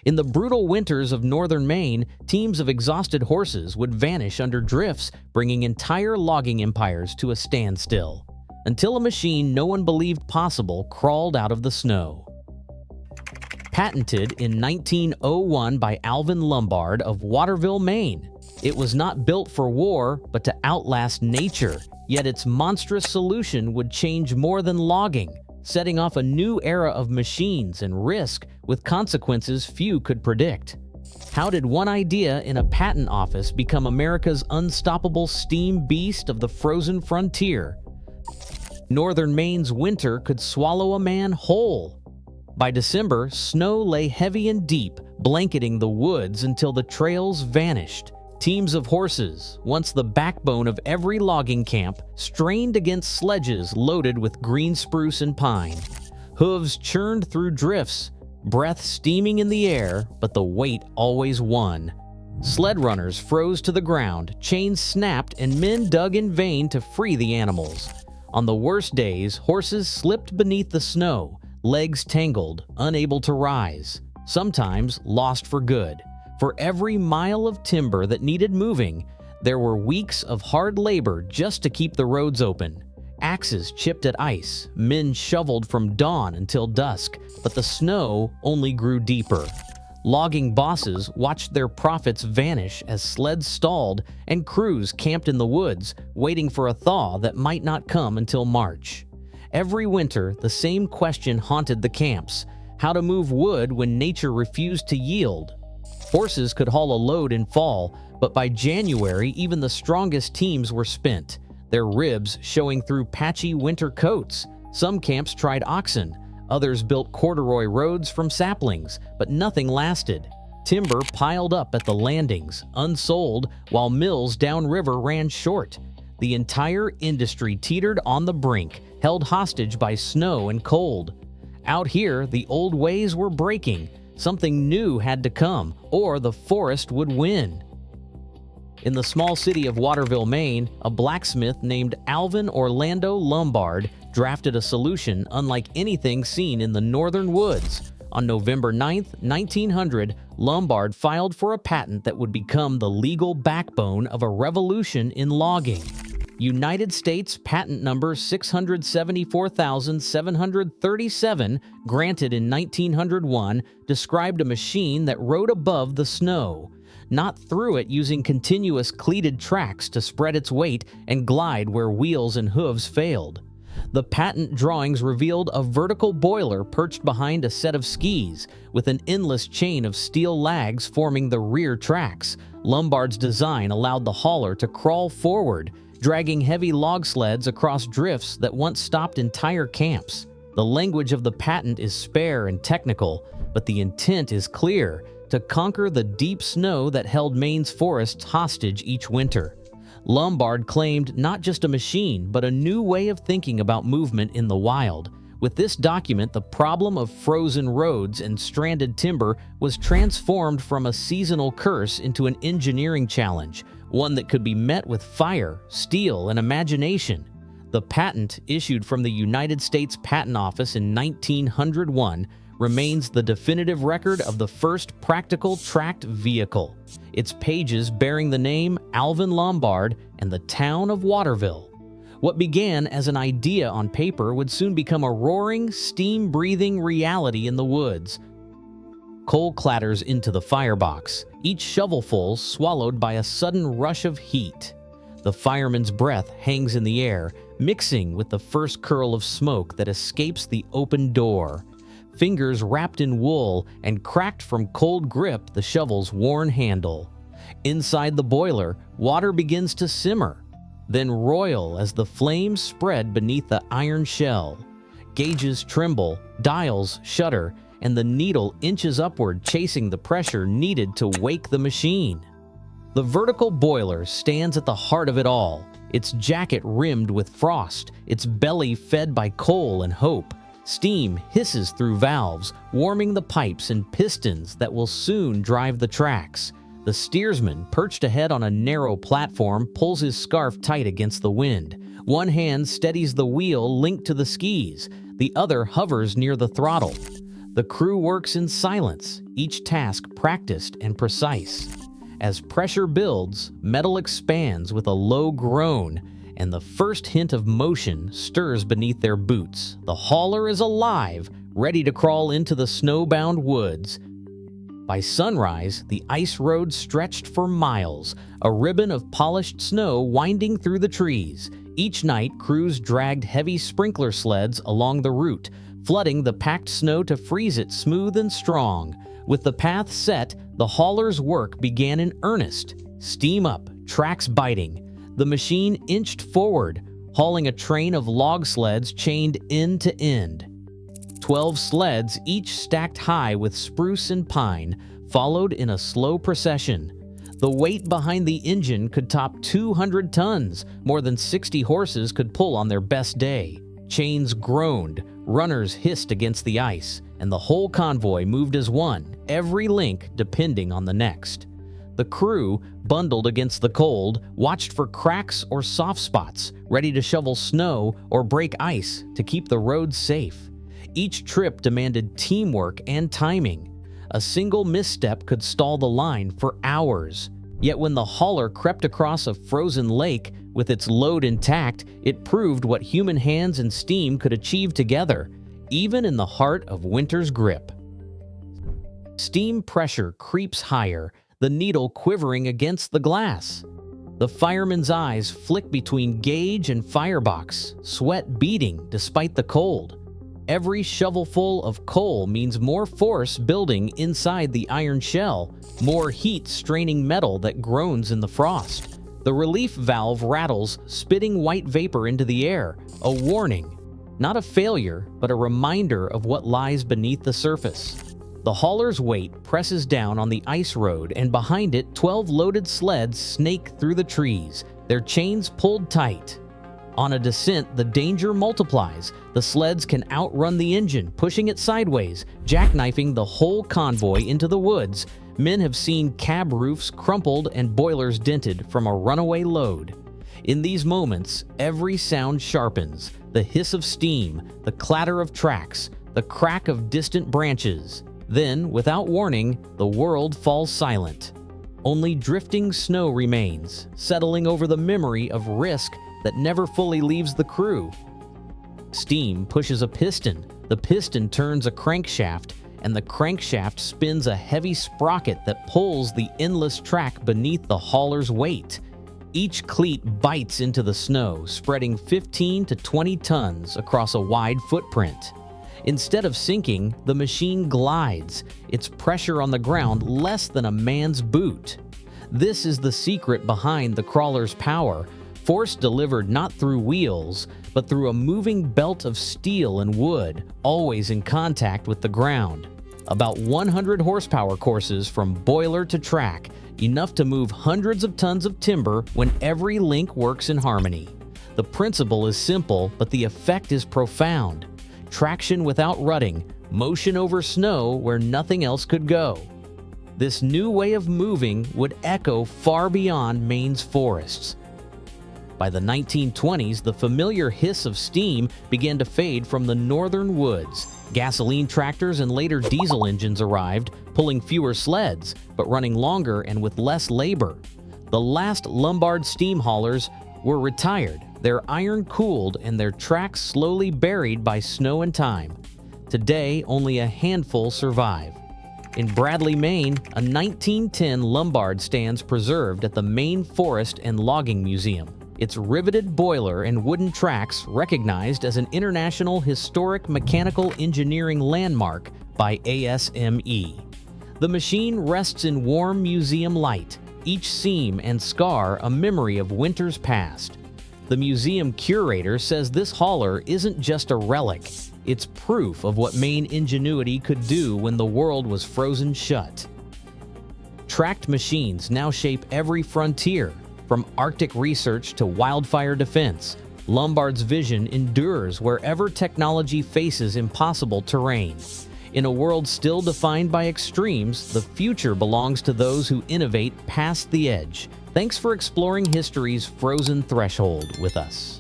In the brutal winters of northern Maine, teams of exhausted horses would vanish under drifts, bringing entire logging empires to a standstill, until a machine no one believed possible crawled out of the snow. Patented in 1901 by Alvin Lombard of Waterville, Maine. It was not built for war, but to outlast nature, yet its monstrous solution would change more than logging, setting off a new era of machines and risk with consequences few could predict. How did one idea in a patent office become America's unstoppable steam beast of the frozen frontier? Northern Maine's winter could swallow a man whole. By December, snow lay heavy and deep, blanketing the woods until the trails vanished. Teams of horses, once the backbone of every logging camp, strained against sledges loaded with green spruce and pine. Hooves churned through drifts, breath steaming in the air, but the weight always won. Sled runners froze to the ground, chains snapped, and men dug in vain to free the animals. On the worst days, horses slipped beneath the snow, legs tangled, unable to rise, sometimes lost for good. For every mile of timber that needed moving, there were weeks of hard labor just to keep the roads open. Axes chipped at ice, men shoveled from dawn until dusk, but the snow only grew deeper. Logging bosses watched their profits vanish as sleds stalled and crews camped in the woods, waiting for a thaw that might not come until March. Every winter, the same question haunted the camps: how to move wood when nature refused to yield. Horses could haul a load in fall, but by January, even the strongest teams were spent, their ribs showing through patchy winter coats. Some camps tried oxen, others built corduroy roads from saplings, but nothing lasted. Timber piled up at the landings, unsold, while mills downriver ran short. The entire industry teetered on the brink, held hostage by snow and cold. Out here, the old ways were breaking. Something new had to come, or the forest would win. In the small city of Waterville, Maine, a blacksmith named Alvin Orlando Lombard drafted a solution unlike anything seen in the northern woods. On November 9, 1900, Lombard filed for a patent that would become the legal backbone of a revolution in logging. United States Patent Number 674,737, granted in 1901, described a machine that rode above the snow, not through it, using continuous cleated tracks to spread its weight and glide where wheels and hooves failed. The patent drawings revealed a vertical boiler perched behind a set of skis, with an endless chain of steel lags forming the rear tracks. Lombard's design allowed the hauler to crawl forward, dragging heavy log sleds across drifts that once stopped entire camps. The language of the patent is spare and technical, but the intent is clear: to conquer the deep snow that held Maine's forests hostage each winter. Lombard claimed not just a machine, but a new way of thinking about movement in the wild. With this document, the problem of frozen roads and stranded timber was transformed from a seasonal curse into an engineering challenge, one that could be met with fire, steel, and imagination. The patent, issued from the United States Patent Office in 1901, remains the definitive record of the first practical tracked vehicle, its pages bearing the name Alvin Lombard and the town of Waterville. What began as an idea on paper would soon become a roaring, steam-breathing reality in the woods. Coal clatters into the firebox, each shovelful swallowed by a sudden rush of heat. The fireman's breath hangs in the air, mixing with the first curl of smoke that escapes the open door. Fingers wrapped in wool and cracked from cold grip the shovel's worn handle. Inside the boiler, water begins to simmer, then roil as the flames spread beneath the iron shell. Gauges tremble, dials shudder, and the needle inches upward, chasing the pressure needed to wake the machine. The vertical boiler stands at the heart of it all, its jacket rimmed with frost, its belly fed by coal and hope. Steam hisses through valves, warming the pipes and pistons that will soon drive the tracks. The steersman, perched ahead on a narrow platform, pulls his scarf tight against the wind. One hand steadies the wheel linked to the skis, the other hovers near the throttle. The crew works in silence, each task practiced and precise. As pressure builds, metal expands with a low groan, and the first hint of motion stirs beneath their boots. The hauler is alive, ready to crawl into the snowbound woods. By sunrise, the ice road stretched for miles, a ribbon of polished snow winding through the trees. Each night, crews dragged heavy sprinkler sleds along the route, flooding the packed snow to freeze it smooth and strong. With the path set, the hauler's work began in earnest. Steam up, tracks biting. The machine inched forward, hauling a train of log sleds chained end to end. 12 sleds, each stacked high with spruce and pine, followed in a slow procession. The weight behind the engine could top 200 tons, more than 60 horses could pull on their best day. Chains groaned, runners hissed against the ice, and the whole convoy moved as one, every link depending on the next. The crew, bundled against the cold, watched for cracks or soft spots, ready to shovel snow or break ice to keep the roads safe. Each trip demanded teamwork and timing. A single misstep could stall the line for hours. Yet when the hauler crept across a frozen lake with its load intact, it proved what human hands and steam could achieve together, even in the heart of winter's grip. Steam pressure creeps higher, the needle quivering against the glass. The fireman's eyes flick between gauge and firebox, sweat beating despite the cold. Every shovelful of coal means more force building inside the iron shell, more heat straining metal that groans in the frost. The relief valve rattles, spitting white vapor into the air, a warning. Not a failure, but a reminder of what lies beneath the surface. The hauler's weight presses down on the ice road, and behind it, 12 loaded sleds snake through the trees, their chains pulled tight. On a descent, the danger multiplies. The sleds can outrun the engine, pushing it sideways, jackknifing the whole convoy into the woods. Men have seen cab roofs crumpled and boilers dented from a runaway load. In these moments, every sound sharpens. The hiss of steam, the clatter of tracks, the crack of distant branches. Then, without warning, the world falls silent. Only drifting snow remains, settling over the memory of risk that never fully leaves the crew. Steam pushes a piston, the piston turns a crankshaft, and the crankshaft spins a heavy sprocket that pulls the endless track beneath the hauler's weight. Each cleat bites into the snow, spreading 15 to 20 tons across a wide footprint. Instead of sinking, the machine glides, its pressure on the ground less than a man's boot. This is the secret behind the crawler's power. Force delivered not through wheels, but through a moving belt of steel and wood, always in contact with the ground. About 100 horsepower courses from boiler to track, enough to move hundreds of tons of timber when every link works in harmony. The principle is simple, but the effect is profound. Traction without rutting, motion over snow where nothing else could go. This new way of moving would echo far beyond Maine's forests. By the 1920s, the familiar hiss of steam began to fade from the northern woods. Gasoline tractors and later diesel engines arrived, pulling fewer sleds, but running longer and with less labor. The last Lombard steam haulers were retired, their iron cooled and their tracks slowly buried by snow and time. Today, only a handful survive. In Bradley, Maine, a 1910 Lombard stands preserved at the Maine Forest and Logging Museum. Its riveted boiler and wooden tracks recognized as an International Historic Mechanical Engineering Landmark by ASME. The machine rests in warm museum light, each seam and scar a memory of winters past. The museum curator says this hauler isn't just a relic, it's proof of what Maine ingenuity could do when the world was frozen shut. Tracked machines now shape every frontier. From Arctic research to wildfire defense, Lombard's vision endures wherever technology faces impossible terrain. In a world still defined by extremes, the future belongs to those who innovate past the edge. Thanks for exploring history's frozen threshold with us.